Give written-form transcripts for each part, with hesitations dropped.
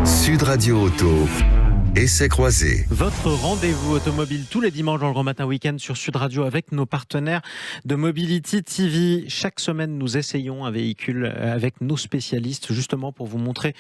Sud Radio Auto, essais croisés. Votre rendez-vous automobile tous les dimanches dans le Grand Matin Week-end sur Sud Radio avec nos partenaires de Mobility TV. Chaque semaine, nous essayons un véhicule avec nos spécialistes justement pour vous montrer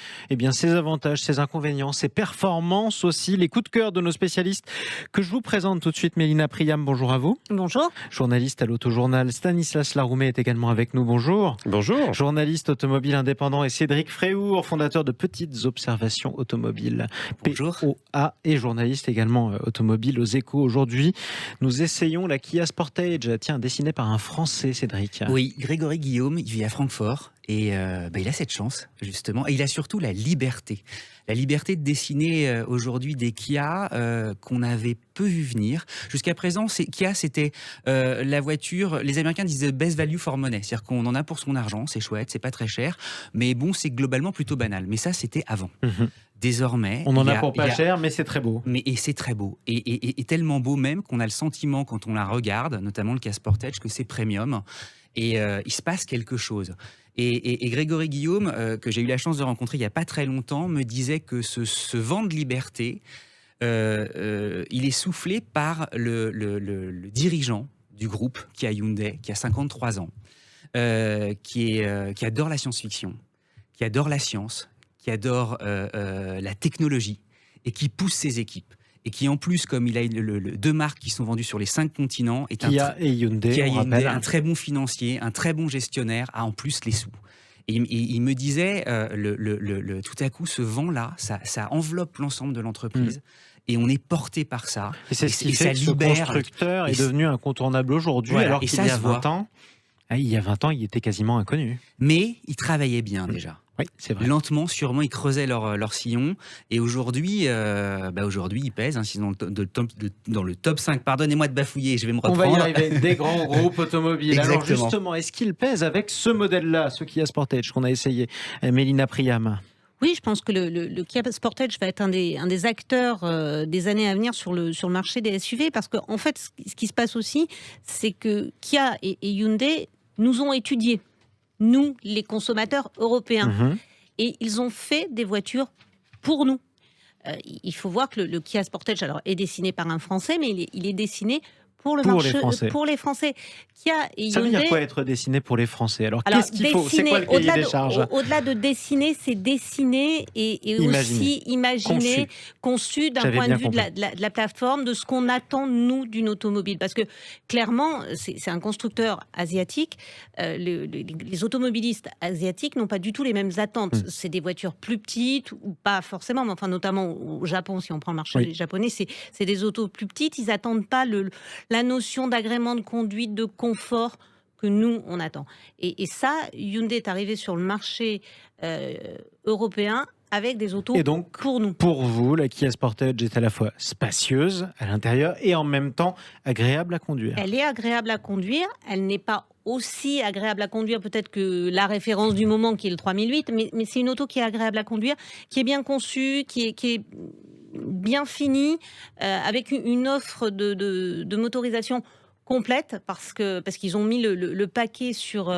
ses avantages, ses inconvénients, ses performances aussi, les coups de cœur de nos spécialistes que je vous présente tout de suite. Mélina Priam, bonjour à vous. Bonjour. Journaliste à l'Autojournal. Stanislas Laroumet est également avec nous. Bonjour. Bonjour. Journaliste automobile indépendant et Cédric Fréhour, fondateur de Petites Observations Automobiles. Bonjour. POA et journaliste également automobile aux Échos. Aujourd'hui, nous essayons la Kia Sportage, dessinée par un Français, Cédric. Oui, Grégory Guillaume, il vit à Francfort et il a cette chance, justement. Et il a surtout la liberté. La liberté de dessiner aujourd'hui des Kia qu'on avait peu vu venir. Jusqu'à présent, Kia, c'était la voiture, les Américains disaient best value for money. C'est-à-dire qu'on en a pour son argent, c'est chouette, c'est pas très cher. Mais bon, c'est globalement plutôt banal. Mais ça, c'était avant. Désormais, on en a pour pas cher, mais c'est très beau. Et c'est très beau. Et tellement beau même qu'on a le sentiment, quand on la regarde, notamment le Kia Sportage, que c'est premium. Et il se passe quelque chose. Et Grégory Guillaume, que j'ai eu la chance de rencontrer il n'y a pas très longtemps, me disait que ce vent de liberté, il est soufflé par le dirigeant du groupe Kia Hyundai, qui a 53 ans, qui adore la science-fiction, qui adore la science, qui adore la technologie et qui pousse ses équipes. Et qui en plus, comme il a deux marques qui sont vendues sur les 5 continents, est Kia et Hyundai, un très bon financier, un très bon gestionnaire, a en plus les sous. Et il me disait, tout à coup, ce vent-là, ça enveloppe l'ensemble de l'entreprise. Et on est porté par ça. Et c'est ce qui fait que ce constructeur est devenu incontournable aujourd'hui, voilà, alors qu'il y a 20 ans, il était quasiment inconnu. Mais il travaillait bien déjà. Oui, c'est vrai. Lentement, sûrement, ils creusaient leur sillon. Et aujourd'hui, ils pèsent. Ils sont dans le top 5. Pardonnez-moi de bafouiller, je vais me reprendre. On va y arriver. Des grands groupes automobiles. Exactement. Alors justement, est-ce qu'ils pèsent avec ce modèle-là, ce Kia Sportage qu'on a essayé, Mélina Priam? Oui, je pense que le Kia Sportage va être un des acteurs des années à venir sur le marché des SUV. Parce qu'en fait, ce qui se passe aussi, c'est que Kia et Hyundai nous ont étudiés. Nous, les consommateurs européens. Et ils ont fait des voitures pour nous. Il faut voir que le Kia Sportage est dessiné par un Français, mais il est dessiné pour le marché, pour les Français. Kia et Hyundai, ça veut dire quoi être dessiné pour les Français? Alors qu'est-ce qu'il faut? C'est quoi le cahier des charges? Au-delà de dessiner, c'est dessiner et aussi imaginer, conçu d'un point de vue de la plateforme, de ce qu'on attend, nous, d'une automobile. Parce que, clairement, c'est un constructeur asiatique. Les automobilistes asiatiques n'ont pas du tout les mêmes attentes. C'est des voitures plus petites, ou pas forcément, mais enfin, notamment au Japon, si on prend le marché japonais, c'est des autos plus petites. Ils n'attendent pas la notion d'agrément de conduite, de confort que nous, on attend. Et ça, Hyundai est arrivé sur le marché européen avec des autos et donc, pour nous. Pour vous, la Kia Sportage est à la fois spacieuse à l'intérieur et en même temps agréable à conduire. Elle est agréable à conduire. Elle n'est pas aussi agréable à conduire peut-être que la référence du moment qui est le 3008, mais c'est une auto qui est agréable à conduire, qui est bien conçue, qui est bien finie, avec une offre de motorisation complète, parce qu'ils ont mis le paquet sur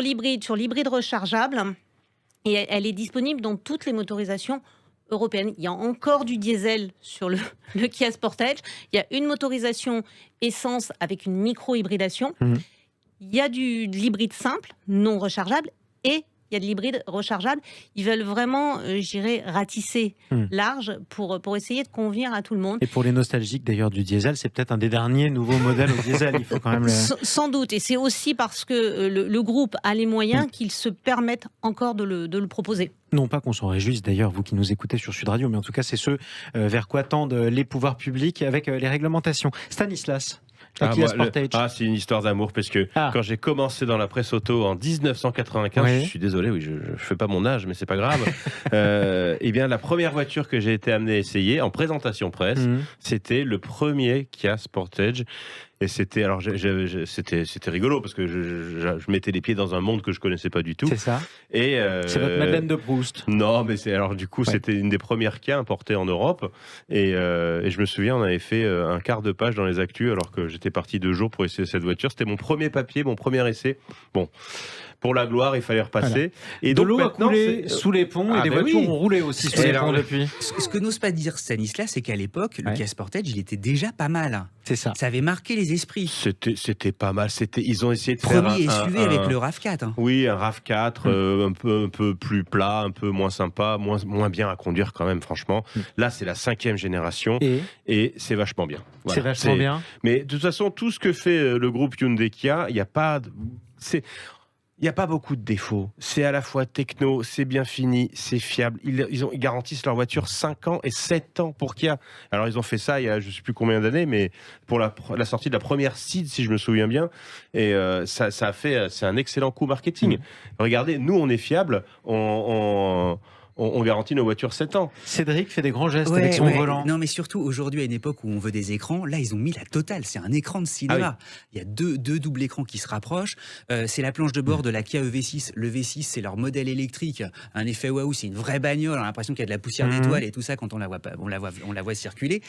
l'hybride rechargeable, et elle est disponible dans toutes les motorisations européennes. Il y a encore du diesel sur le Kia Sportage, il y a une motorisation essence avec une micro-hybridation, il y a de l'hybride simple, non rechargeable, et il y a de l'hybride rechargeable. Ils veulent vraiment, ratisser large pour essayer de convenir à tout le monde. Et pour les nostalgiques d'ailleurs du diesel, c'est peut-être un des derniers nouveaux modèles au diesel. Il faut quand même sans doute. Et c'est aussi parce que le groupe a les moyens qu'ils se permettent encore de le proposer. Non pas qu'on s'en réjouisse d'ailleurs, vous qui nous écoutez sur Sud Radio, mais en tout cas c'est ce vers quoi tendent les pouvoirs publics avec les réglementations. Stanislas, c'est une histoire d'amour parce que quand j'ai commencé dans la presse auto en 1995, je suis désolé, je fais pas mon âge, mais c'est pas grave. Eh bien, la première voiture que j'ai été amené à essayer en présentation presse, c'était le premier Kia Sportage. Et c'était rigolo parce que je mettais les pieds dans un monde que je connaissais pas du tout. C'est ça. Et c'est votre Madeleine de Proust. Non, mais du coup, c'était une des premières cas importées en Europe. Et je me souviens, on avait fait un quart de page dans les actus alors que j'étais parti 2 jours pour essayer cette voiture. C'était mon premier papier, mon premier essai. Bon. Pour la gloire, il fallait repasser. Voilà. Et donc, de l'eau a coulé sous les ponts et des voitures ont roulé aussi sous les ponts depuis. Ce que n'ose pas dire Stanislas, c'est qu'à l'époque, le Kia Sportage, il était déjà pas mal. C'est ça. Ça avait marqué les esprits. C'était pas mal. Ils ont essayé de faire premier SUV avec le RAV4. Hein. Oui, un RAV4 un peu plus plat, un peu moins sympa, moins bien à conduire quand même, franchement. Là, c'est la 5e génération et c'est vachement bien. Voilà. C'est vachement bien. Mais de toute façon, tout ce que fait le groupe Hyundai Kia, il n'y a pas... Il n'y a pas beaucoup de défauts. C'est à la fois techno, c'est bien fini, c'est fiable. Ils garantissent leur voiture 5 ans et 7 ans pour Kia. Alors, ils ont fait ça il y a je ne sais plus combien d'années, mais pour la sortie de la première Ceed, si je me souviens bien. Et ça a fait... C'est un excellent coup marketing. Regardez, nous, on est fiable. On garantit nos voitures 7 ans. Cédric fait des grands gestes avec son volant. Non, mais surtout, aujourd'hui, à une époque où on veut des écrans, là, ils ont mis la totale. C'est un écran de cinéma. Il y a deux doubles écrans qui se rapprochent. C'est la planche de bord de la Kia EV6. Le V6, c'est leur modèle électrique. Un effet waouh, c'est une vraie bagnole. On a l'impression qu'il y a de la poussière d'étoiles et tout ça quand on la voit circuler.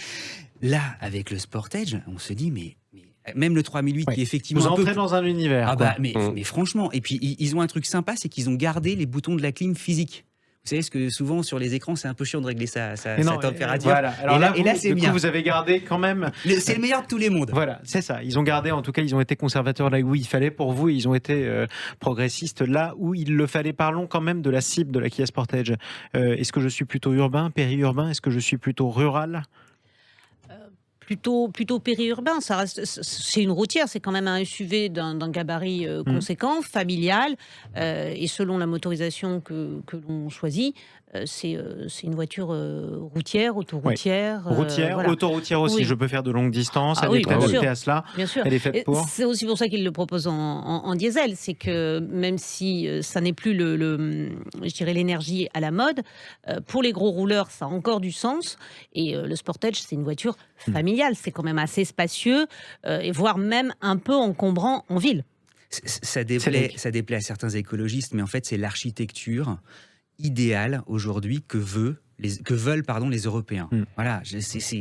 Là, avec le Sportage, on se dit, mais même le 3008 qui est effectivement vous entrez dans un univers. Mais franchement, et puis ils ont un truc sympa, c'est qu'ils ont gardé les boutons de la clim physique. Vous savez, ce que souvent sur les écrans, c'est un peu chiant de régler sa température. Voilà. Alors là, c'est bien. Vous avez gardé quand même. C'est le meilleur de tous les mondes. Voilà, c'est ça. Ils ont gardé, en tout cas, ils ont été conservateurs là où il fallait pour vous. Ils ont été progressistes là où il le fallait. Parlons quand même de la cible de la Kia Sportage. Est-ce que je suis plutôt urbain, périurbain? Est-ce que je suis plutôt rural? Plutôt périurbain, ça reste, c'est une routière, c'est quand même un SUV d'un gabarit conséquent, familial, et selon la motorisation que l'on choisit, c'est une voiture routière, autoroutière. Routière, autoroutière aussi, je peux faire de longues distances, elle est très adaptée à cela, bien sûr. Elle est faite pour. C'est aussi pour ça qu'ils le proposent en diesel, c'est que même si ça n'est plus je dirais l'énergie à la mode, pour les gros rouleurs, ça a encore du sens, et le Sportage, c'est une voiture familiale, c'est quand même assez spacieux, et voire même un peu encombrant en ville. Ça déplaît à certains écologistes, mais en fait, c'est l'architecture idéale aujourd'hui que veulent les Européens. Voilà,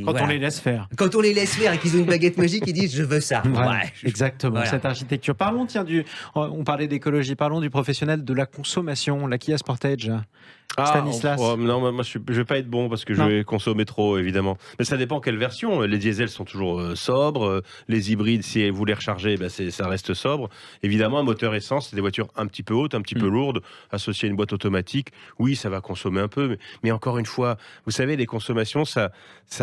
quand on les laisse faire. Quand on les laisse faire et qu'ils ont une baguette magique, ils disent je veux ça. Exactement, cette architecture. Parlons, on parlait d'écologie, parlons du professionnel de la consommation, la Kia Sportage. Stanislas. Non, moi je vais pas être bon parce que je vais consommer trop, évidemment. Mais ça dépend quelle version. Les diesels sont toujours sobres. Les hybrides, si vous les rechargez, ça reste sobre. Évidemment, un moteur essence, c'est des voitures un petit peu hautes, un petit peu lourdes, associées à une boîte automatique. Oui, ça va consommer un peu. Mais encore une fois, vous savez, les consommations, ça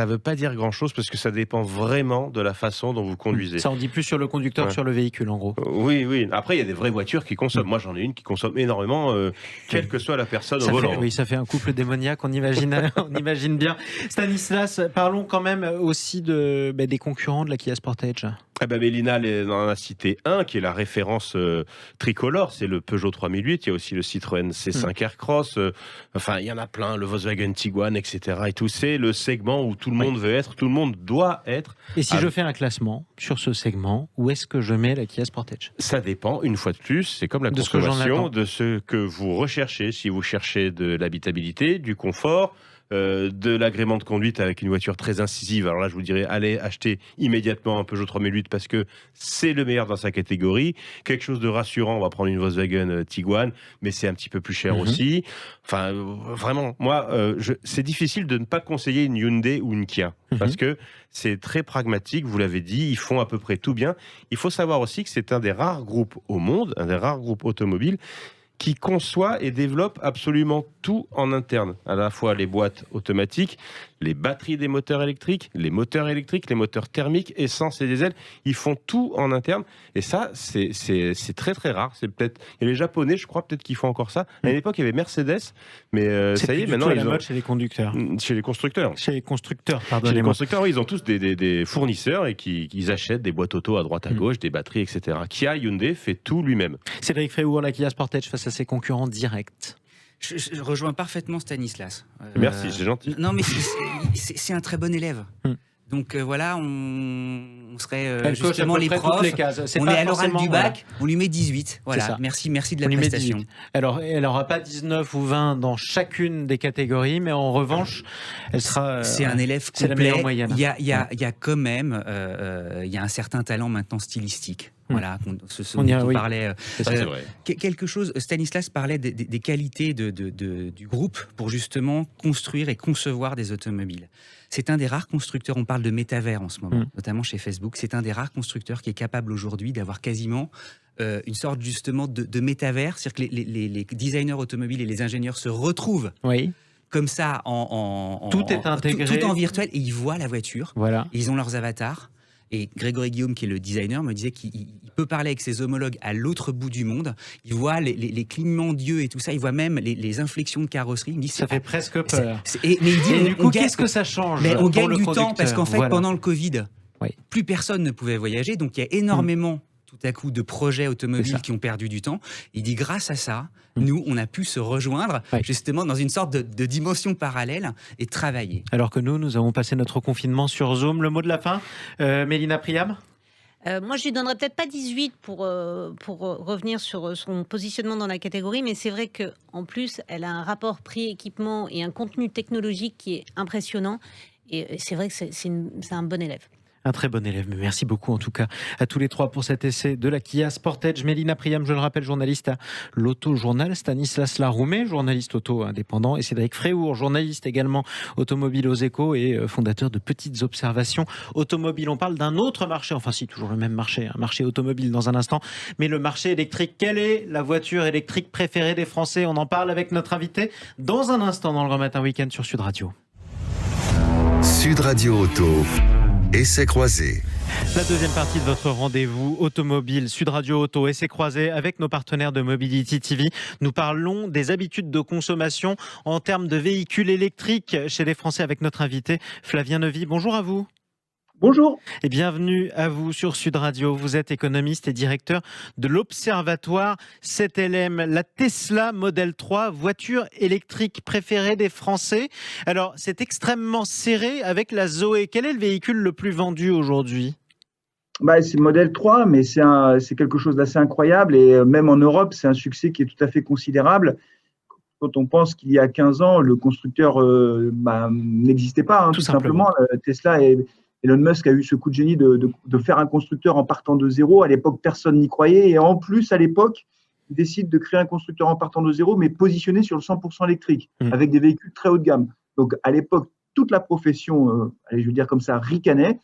veut pas dire grand-chose parce que ça dépend vraiment de la façon dont vous conduisez. Ça en dit plus sur le conducteur que sur le véhicule, en gros. Oui. Après, il y a des vraies voitures qui consomment. Moi, j'en ai une qui consomme énormément, quelle que soit la personne au volant. Oui, ça fait un couple démoniaque, on imagine bien. Stanislas, parlons quand même aussi des concurrents de la Kia Sportage. Mélina en a cité un qui est la référence tricolore, c'est le Peugeot 3008. Il y a aussi le Citroën C5 Aircross. Il y en a plein, le Volkswagen Tiguan, etc. Et tout, c'est le segment où tout le monde veut être, tout le monde doit être. Et si je fais un classement sur ce segment, où est-ce que je mets la Kia Sportage? Ça dépend, une fois de plus, c'est comme la consommation, de ce que vous recherchez. Si vous cherchez de l'habitabilité, du confort, de l'agrément de conduite avec une voiture très incisive, alors là je vous dirais allez acheter immédiatement un Peugeot 3008 parce que c'est le meilleur dans sa catégorie. Quelque chose de rassurant, on va prendre une Volkswagen Tiguan, mais c'est un petit peu plus cher aussi. Vraiment, moi c'est difficile de ne pas conseiller une Hyundai ou une Kia parce que c'est très pragmatique, vous l'avez dit, ils font à peu près tout bien. Il faut savoir aussi que c'est un des rares groupes au monde, un des rares groupes automobiles qui conçoit et développe absolument tout en interne. À la fois les boîtes automatiques, les batteries des moteurs électriques, les moteurs thermiques, essence et diesel. Ils font tout en interne. Et ça, c'est très très rare. Il y a les Japonais, je crois, peut-être qu'ils font encore ça. À l'époque, il y avait Mercedes, mais ça y est, maintenant ils ont... mode chez les conducteurs. Chez les constructeurs. Chez les constructeurs, pardonnez-moi. Chez les constructeurs, oui, ils ont tous des fournisseurs et qui achètent des boîtes auto à droite à gauche, des batteries, etc. Kia Hyundai fait tout lui-même. Cédric Fréhour, la Kia Sportage face à ses concurrents directs. Je rejoins parfaitement Stanislas. Merci, c'est gentil. Non, mais c'est un très bon élève. Donc voilà, on serait justement les toutes profs. les cases. On est à l'oral du bac, on lui met 18. Voilà, merci de la prestation. Alors, elle n'aura pas 19 ou 20 dans chacune des catégories, mais en revanche, elle sera. C'est un élève complet. C'est la meilleure moyenne. Il y a quand même il y a un certain talent maintenant stylistique. Voilà, on parlait. C'est vrai. Quelque chose, Stanislas parlait des qualités du groupe pour justement construire et concevoir des automobiles. C'est un des rares constructeurs, on parle de métavers en ce moment, notamment chez Facebook, c'est un des rares constructeurs qui est capable aujourd'hui d'avoir quasiment une sorte justement de métavers, c'est-à-dire que les designers automobiles et les ingénieurs se retrouvent. Oui. Comme ça, tout est intégré. Tout en virtuel, et ils voient la voiture, voilà. Ils ont leurs avatars. Et Grégory Guillaume, qui est le designer, me disait qu'il peut parler avec ses homologues à l'autre bout du monde. Il voit les clignements d'yeux et tout ça. Il voit même les inflexions de carrosserie. Il me dit, ça fait presque peur. Mais il dit, du coup, qu'est-ce que ça change? Mais on gagne du temps parce qu'en fait, pendant le Covid, plus personne ne pouvait voyager. Donc il y a énormément tout à coup de projets automobiles qui ont perdu du temps. Il dit, grâce à ça, nous, on a pu se rejoindre justement dans une sorte de dimension parallèle et travailler. Alors que nous avons passé notre confinement sur Zoom. Le mot de la fin, Mélina Priam? Moi, je lui donnerais peut-être pas 18 pour revenir sur son positionnement dans la catégorie, mais c'est vrai qu'en plus, elle a un rapport prix-équipement et un contenu technologique qui est impressionnant. Et c'est vrai que c'est un bon élève. Un très bon élève. Merci beaucoup en tout cas à tous les trois pour cet essai de la Kia Sportage. Mélina Priam, je le rappelle, journaliste à l'Auto-Journal, Stanislas Laroumet, journaliste auto indépendant, et Cédric Fréhour, journaliste également automobile aux Échos et fondateur de Petites Observations Automobiles. On parle d'un autre marché, enfin si, toujours le même marché, un marché automobile dans un instant, mais le marché électrique. Quelle est la voiture électrique préférée des Français? On en parle avec notre invité dans un instant dans le Grand Matin Week-end sur Sud Radio. Sud Radio Auto. Essais croisés. La deuxième partie de votre rendez-vous automobile Sud Radio Auto Essais croisés avec nos partenaires de Mobility TV. Nous parlons des habitudes de consommation en termes de véhicules électriques chez les Français avec notre invité Flavien Neuvy. Bonjour à vous. Bonjour. Et bienvenue à vous sur Sud Radio. Vous êtes économiste et directeur de l'Observatoire 7LM, la Tesla Model 3, voiture électrique préférée des Français. Alors, c'est extrêmement serré avec la Zoé. Quel est le véhicule le plus vendu aujourd'hui ? C'est le Model 3, mais c'est quelque chose d'assez incroyable. Et même en Europe, c'est un succès qui est tout à fait considérable. Quand on pense qu'il y a 15 ans, le constructeur n'existait pas, tout simplement. Tesla et Elon Musk a eu ce coup de génie de faire un constructeur en partant de zéro. À l'époque, personne n'y croyait. Et en plus, à l'époque, il décide de créer un constructeur en partant de zéro, mais positionné sur le 100% électrique, avec des véhicules très haut de gamme. Donc, à l'époque, toute la profession, je veux dire comme ça, ricanait,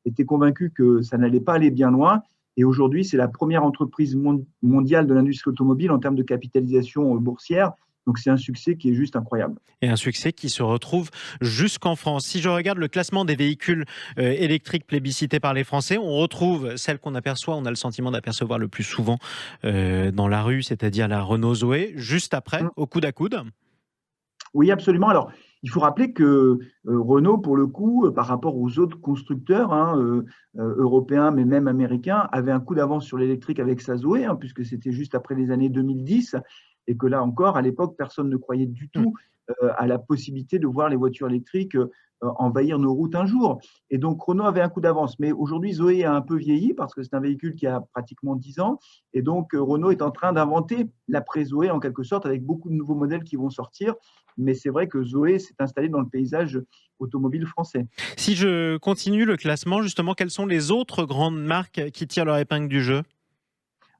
était convaincue que ça n'allait pas aller bien loin. Et aujourd'hui, c'est la première entreprise mondiale de l'industrie automobile en termes de capitalisation boursière. Donc, c'est un succès qui est juste incroyable. Et un succès qui se retrouve jusqu'en France. Si je regarde le classement des véhicules électriques plébiscités par les Français, on retrouve celle qu'on aperçoit, on a le sentiment d'apercevoir le plus souvent dans la rue, c'est-à-dire la Renault Zoé, juste après, au coude à coude. Oui, absolument. Alors, il faut rappeler que Renault, pour le coup, par rapport aux autres constructeurs européens, mais même américains, avait un coup d'avance sur l'électrique avec sa Zoé, puisque c'était juste après les années 2010. Et que là encore, à l'époque, personne ne croyait du tout à la possibilité de voir les voitures électriques envahir nos routes un jour. Et donc, Renault avait un coup d'avance. Mais aujourd'hui, Zoé a un peu vieilli parce que c'est un véhicule qui a pratiquement 10 ans. Et donc, Renault est en train d'inventer l'après-Zoé, en quelque sorte, avec beaucoup de nouveaux modèles qui vont sortir. Mais c'est vrai que Zoé s'est installée dans le paysage automobile français. Si je continue le classement, justement, quelles sont les autres grandes marques qui tirent leur épingle du jeu ?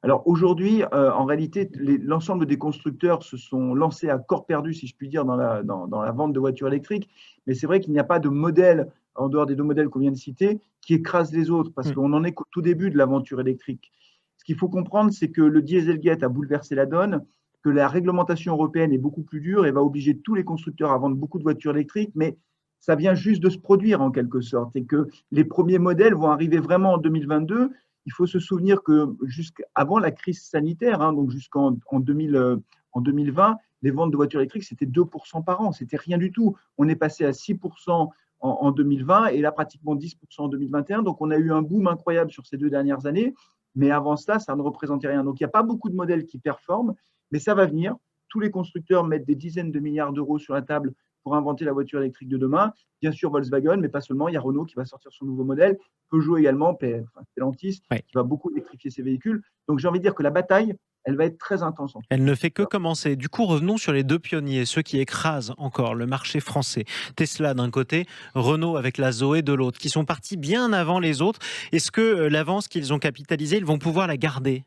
Alors aujourd'hui, en réalité, l'ensemble des constructeurs se sont lancés à corps perdu, si je puis dire, dans la vente de voitures électriques. Mais c'est vrai qu'il n'y a pas de modèle, en dehors des deux modèles qu'on vient de citer, qui écrase les autres, parce qu'on en est qu'au tout début de l'aventure électrique. Ce qu'il faut comprendre, c'est que le Dieselgate a bouleversé la donne, que la réglementation européenne est beaucoup plus dure et va obliger tous les constructeurs à vendre beaucoup de voitures électriques, mais ça vient juste de se produire en quelque sorte, et que les premiers modèles vont arriver vraiment en 2022. Il faut se souvenir que jusqu'avant la crise sanitaire, donc jusqu'en 2020, les ventes de voitures électriques, c'était 2% par an. C'était rien du tout. On est passé à 6% en 2020 et là, pratiquement 10% en 2021. Donc, on a eu un boom incroyable sur ces 2 dernières années. Mais avant cela, ça ne représentait rien. Donc, il n'y a pas beaucoup de modèles qui performent, mais ça va venir. Tous les constructeurs mettent des dizaines de milliards d'euros sur la table pour inventer la voiture électrique de demain. Bien sûr, Volkswagen, mais pas seulement. Il y a Renault qui va sortir son nouveau modèle. Peugeot également, Stellantis, qui va beaucoup électrifier ses véhicules. Donc, j'ai envie de dire que la bataille, elle va être très intense. Elle ne fait que commencer. Du coup, revenons sur les deux pionniers, ceux qui écrasent encore le marché français. Tesla d'un côté, Renault avec la Zoé de l'autre, qui sont partis bien avant les autres. Est-ce que l'avance qu'ils ont capitalisée, ils vont pouvoir la garder ?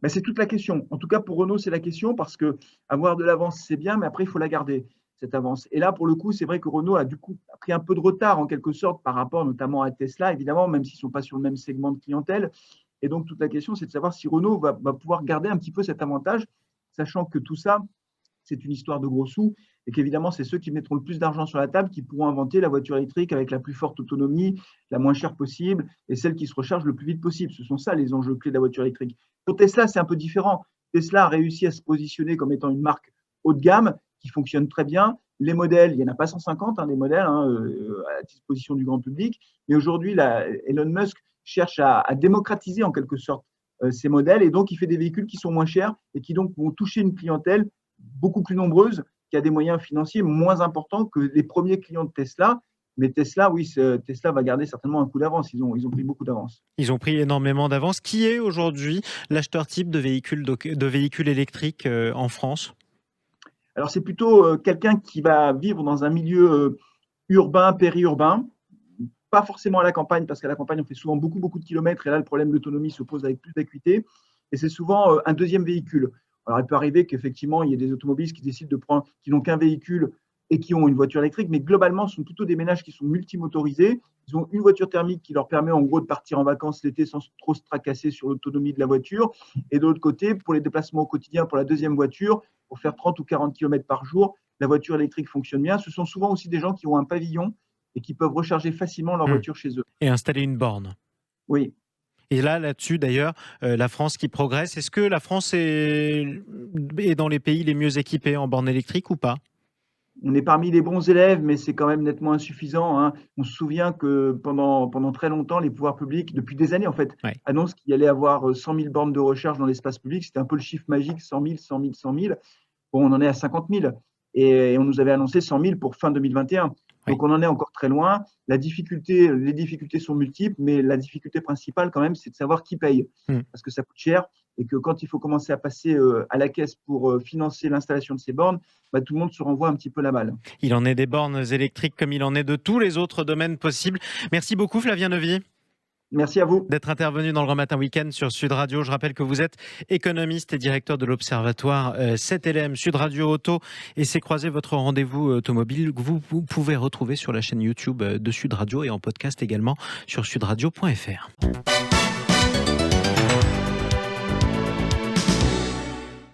C'est toute la question. En tout cas, pour Renault, c'est la question parce que avoir de l'avance, c'est bien, mais après, il faut la garder, cette avance. Et là, pour le coup, c'est vrai que Renault a pris un peu de retard, en quelque sorte, par rapport notamment à Tesla, évidemment, même s'ils ne sont pas sur le même segment de clientèle. Et donc, toute la question, c'est de savoir si Renault va pouvoir garder un petit peu cet avantage, sachant que tout ça, c'est une histoire de gros sous et qu'évidemment, c'est ceux qui mettront le plus d'argent sur la table qui pourront inventer la voiture électrique avec la plus forte autonomie, la moins chère possible et celle qui se recharge le plus vite possible. Ce sont ça les enjeux clés de la voiture électrique. Pour Tesla, c'est un peu différent. Tesla a réussi à se positionner comme étant une marque haut de gamme qui fonctionne très bien. Les modèles, il n'y en a pas 150, des modèles à disposition du grand public. Mais aujourd'hui, Elon Musk cherche à démocratiser en quelque sorte ces modèles et donc il fait des véhicules qui sont moins chers et qui donc vont toucher une clientèle beaucoup plus nombreuse qui a des moyens financiers moins importants que les premiers clients de Tesla. Mais Tesla, Tesla va garder certainement un coup d'avance. Ils ont pris beaucoup d'avance. Ils ont pris énormément d'avance. Qui est aujourd'hui l'acheteur type de véhicules électriques en France ? Alors, c'est plutôt quelqu'un qui va vivre dans un milieu urbain, périurbain, pas forcément à la campagne, parce qu'à la campagne, on fait souvent beaucoup de kilomètres, et là, le problème d'autonomie se pose avec plus d'acuité. Et c'est souvent un deuxième véhicule. Alors, il peut arriver qu'effectivement, il y ait des automobilistes qui décident de prendre, qui n'ont qu'un véhicule et qui ont une voiture électrique, mais globalement, ce sont plutôt des ménages qui sont multimotorisés. Ils ont une voiture thermique qui leur permet en gros de partir en vacances l'été sans trop se tracasser sur l'autonomie de la voiture. Et de l'autre côté, pour les déplacements au quotidien, pour la deuxième voiture, pour faire 30 ou 40 km par jour, la voiture électrique fonctionne bien. Ce sont souvent aussi des gens qui ont un pavillon et qui peuvent recharger facilement leur voiture chez eux. Et installer une borne. Oui. Et là-dessus, d'ailleurs, la France qui progresse. Est-ce que la France est dans les pays les mieux équipés en bornes électriques ou pas ? On est parmi les bons élèves, mais c'est quand même nettement insuffisant. On se souvient que pendant très longtemps, les pouvoirs publics, depuis des années en fait, annoncent qu'il allait y avoir 100 000 bornes de recharge dans l'espace public. C'était un peu le chiffre magique, 100 000, 100 000, 100 000. Bon, on en est à 50 000. Et on nous avait annoncé 100 000 pour fin 2021. Donc, on en est encore très loin. Les difficultés sont multiples, mais la difficulté principale, quand même, c'est de savoir qui paye. Parce que ça coûte cher et que quand il faut commencer à passer à la caisse pour financer l'installation de ces bornes, tout le monde se renvoie un petit peu la balle. Il en est des bornes électriques comme il en est de tous les autres domaines possibles. Merci beaucoup, Flavien Neuvy. Merci à vous. D'être intervenu dans le Grand Matin Week-end sur Sud Radio. Je rappelle que vous êtes économiste et directeur de l'Observatoire 7LM Sud Radio Auto. Et c'est croisé votre rendez-vous automobile que vous pouvez retrouver sur la chaîne YouTube de Sud Radio et en podcast également sur sudradio.fr.